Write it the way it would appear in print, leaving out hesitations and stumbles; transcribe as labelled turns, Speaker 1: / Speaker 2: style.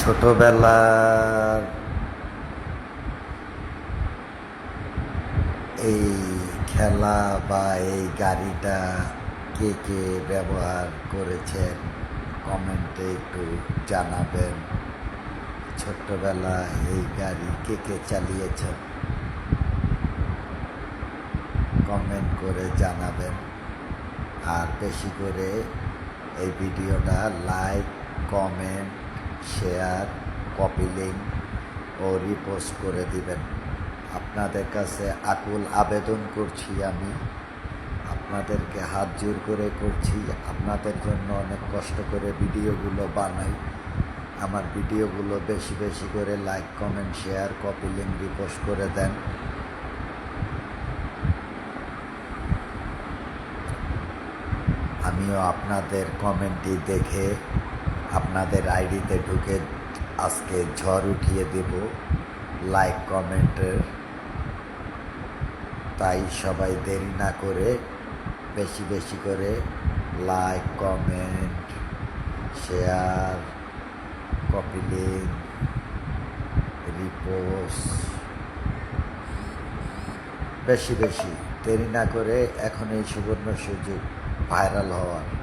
Speaker 1: ছোটবেলার এই খেলা বা এই গাড়িটা কে কে ব্যবহার করেছেন কমেন্টে একটু জানাবেন। ছোট্টবেলায় এই গাড়ি কে কে চালিয়েছেন কমেন্ট করে জানাবেন। আর বেশি করে এই ভিডিওটা like, comment, share, copy link ও রিপোস্ট করে দিবেন। আপনাদের কাছে আকুল আবেদন করছি, আমি আপনাদেরকে হাত জোর করে করছি। আপনাদের জন্য অনেক কষ্ট করে ভিডিওগুলো বানাই। আমার ভিডিওগুলো বেশি বেশি করে like, comment, share, copy link, repost করে দেন। আমিও আপনাদের কমেন্টটি দেখে আপনাদের আইডিতে ঢুকে আজকে ঝড় উঠিয়ে দেব লাইক কমেন্টের। তাই সবাই দেরি না করে বেশি বেশি করে like, comment, share, copy link, repost বেশি বেশি দেরি না করে এখন এই সুবর্ণ সুযোগ ভাইরাল হওয়ার।